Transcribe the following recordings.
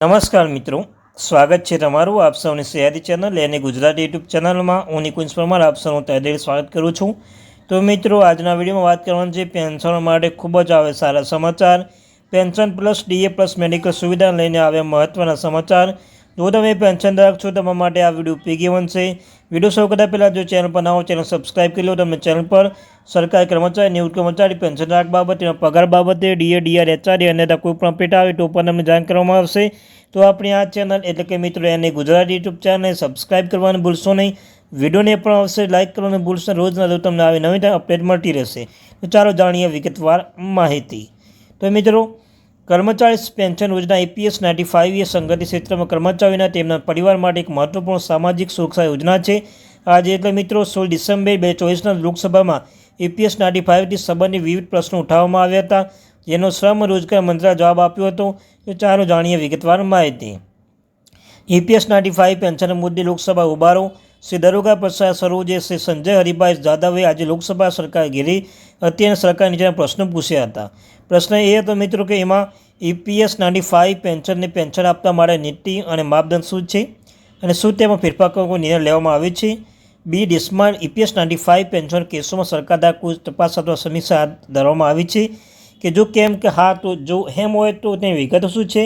નમસ્કાર મિત્રો, સ્વાગત છે તમારું આપ સૌની સયારી ચેનલ અને ગુજરાતી યુટ્યુબ ચેનલમાં. હું નિકુંજ પરમાર આપ સૌનું તહેદિલ સ્વાગત કરું છું. તો મિત્રો, આજના વિડીયોમાં વાત કરવાની છે પેન્શનો માટે ખૂબ જ આવે સારા સમાચાર. Pension plus DA plus medical સુવિધા લઈને આવ્યા મહત્ત્વના સમાચાર. જો તમે પેન્શન ધારક છો તમારા માટે આ વિડીયો ઉપયોગી બનશે. વિડીયો શરૂ કરતાં પહેલાં જો ચેનલ પર ના હો ચેનલ સબસ્ક્રાઈબ કરી લો. તમને ચેનલ પર સરકારી કર્મચારી, નિવૃત્ત કર્મચારી, પેન્શન ધારક બાબતે, પગાર બાબતે, ડીએ, ડીઆર, એચઆરએ અને કોઈ પણ અપડેટ આવે તો પણ તમને જાણ કરવામાં આવશે. તો આપણી આ ચેનલ એટલે કે મિત્રો એને ગુજરાતી યુટ્યુબ ચેનલને સબસ્ક્રાઈબ કરવાનું ભૂલશો નહીં. વિડીયોને પણ આવશે લાઇક કરવાનું ભૂલશો. રોજના રોજ તમને આવી નવી અપડેટ મળતી રહેશે. તો ચાલો જાણીએ વિગતવાર માહિતી. તો મિત્રો, કર્મચારી પેન્શન યોજના EPS 95 એ સંગઠિત ક્ષેત્રમાં કર્મચારીઓના તેમના પરિવાર માટે એક મહત્વપૂર્ણ સામાજિક સુરક્ષા યોજના છે. આજે એટલે મિત્રો 16 ડિસેમ્બર 2024ના લોકસભામાં EPS 95થી સંબંધિત વિવિધ પ્રશ્નો ઉઠાવવામાં આવ્યા હતા, જેનો શ્રમ રોજગાર મંત્રાલય જવાબ આપ્યો હતો. તો ચાલો જાણીએ વિગતવાર માહિતી. EPS 95 પેન્શન મુદ્દે લોકસભા ઉભારો શ્રી દરોગા પ્રસાદ સરોજે શ્રી સંજય હરિભાઈ જાદવે આજે લોકસભા સરકાર ઘેરી અત્યારે સરકાર નીચેના પ્રશ્નો પૂછ્યા હતા. પ્રશ્ન એ હતો મિત્રો કે એમાં EPS 95 પેન્શનને પેન્શન આપવા માટે નીતિ અને માપદંડ શું છે અને શું તેમાં ફેરફાર કરવાનો નિર્ણય લેવામાં આવે છે. બી. દેશમાં EPS 95 પેન્શન કેસોમાં સરકાર દ્વારા કોઈ તપાસ અથવા સમીક્ષા હાથ ધરવામાં આવી છે કે જો કેમ કે હા, તો જો એમ હોય તો તેની વિગતો શું છે.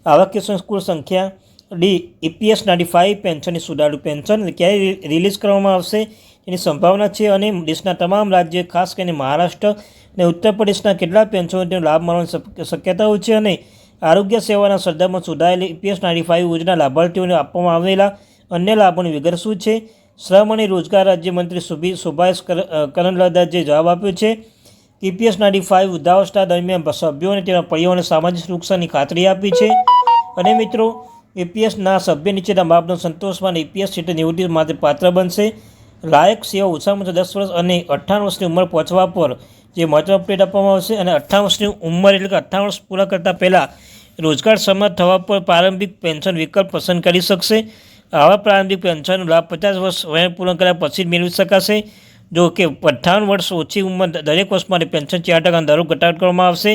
આવા કેસોની કુલ સંખ્યા. ડી. EPS 95 પેન્શનની સુધારેલું પેન્શન ક્યારે રિલીઝ કરવામાં આવશે એની સંભાવના છે અને દેશના તમામ રાજ્ય ખાસ કરીને મહારાષ્ટ્ર અને ઉત્તર પ્રદેશના કેટલા પેન્શનનો લાભ મળવાની શક્યતાઓ છે અને આરોગ્ય સેવાના સંદર્ભમાં સુધારેલી EPS 95 યોજના લાભાર્થીઓને આપવામાં આવેલા અન્ય લાભોની વિગત શું છે. શ્રમ અને રોજગાર રાજ્યમંત્રી સુભાષ કરંદલાજે જવાબ આપ્યો છે. EPS 95 વૃદ્ધાવસ્થા દરમિયાન સભ્યો અને તેના પરિવારોને સામાજિક સુરક્ષાની ખાતરી આપી છે. અને મિત્રો, EPSના સભ્ય નીચેના માપદંડ સંતોષમાં EPS હેઠળ નિવૃત્તિ માટે પાત્ર બનશે. લાયક સેવા ઓછામાં ઓછા 10 વર્ષ અને 58 વર્ષની ઉંમર પહોંચવા પર જે મહત્વ અપડેટ આપવામાં આવશે અને 58 વર્ષની ઉંમર એટલે કે 58 વર્ષ પૂરા કરતાં પહેલાં રોજગાર સમર્થ થવા પર પ્રારંભિક પેન્શન વિકલ્પ પસંદ કરી શકશે. આવા પ્રારંભિક પેન્શનનો લાભ 50 વર્ષ વય પૂર્ણ કર્યા પછી જ મેળવી શકાશે. જો કે 58 વર્ષ ઓછી ઉંમર દરેક વર્ષ માટે પેન્શન 4% દરો ઘટાડો કરવામાં આવશે.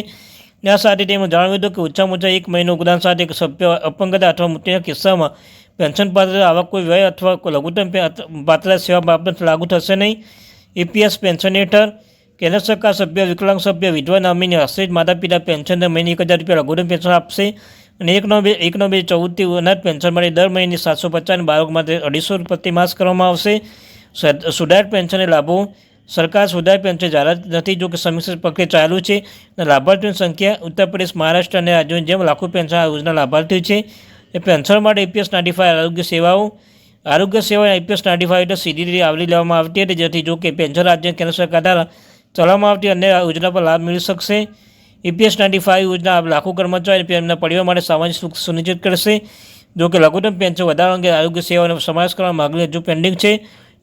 આ સાથે તેમણે જણાવ્યું હતું કે ઓછામાં ઓછા 1 મહિનો યોગદાન સાથે સભ્ય અપંગતા અથવા મૃત્યુના કિસ્સામાં પેન્શન પાત્ર આવા કોઈ વય અથવા લઘુત્તમ પાત્ર સેવા માપદંડ લાગુ થશે નહીં. EPS પેન્શન હેઠળ કેન્દ્ર સરકાર સભ્ય, વિકલાંગ સભ્ય, વિધવા નોમિની, આશ્રિત માતા પિતા પેન્શન દર મહિને 1000 રૂપિયા લઘુત્તમ પેન્શન આપશે અને 1/9/2014થી અનાથ પેન્શન માટે દર મહિને 750 અને બાળક માટે 250 પ્રતિ માસ કરવામાં આવશે. સુધારિત પેન્શનને લાભો. સરકાર સુધારિત પેન્શન જાહેરાત નથી, જો કે સમીક્ષા પ્રક્રિયા ચાલુ છે. લાભાર્થીઓની સંખ્યા ઉત્તર પ્રદેશ, મહારાષ્ટ્ર અને રાજ્યોની જેમ લાખો પેન્શન આ યોજના લાભાર્થીઓ છે. પેન્શન માટે EPS 95 આરોગ્ય સેવાઓ. આરોગ્ય સેવા EPS 95 હેઠળ સીધી રીતે આવરી લેવામાં આવતી હતી, જેથી જો કે પેન્શન રાજ્ય કેન્દ્ર સરકાર દ્વારા ચલાવવામાં આવતી અન્ય યોજના પર લાભ મેળવી શકશે. EPS 95 યોજના લાખો કર્મચારી અને તેમના પરિવાર માટે સામાજિક સુરક્ષા સુનિશ્ચિત કરશે. જો કે લઘુત્તમ પેન્શન વધારવા અંગે આરોગ્ય સેવાઓનો સમાવેશ કરવા માગણી હજુ પેન્ડિંગ છે.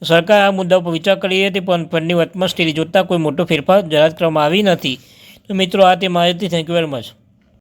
સરકાર આ મુદ્દા ઉપર વિચાર કરી હતી, પણ ફંડની વર્તમાન સ્થિતિ જોતાં કોઈ મોટો ફેરફાર જાહેરાત કરવામાં આવી નથી. તો મિત્રો, આ તે માહિતી. Thank you very much.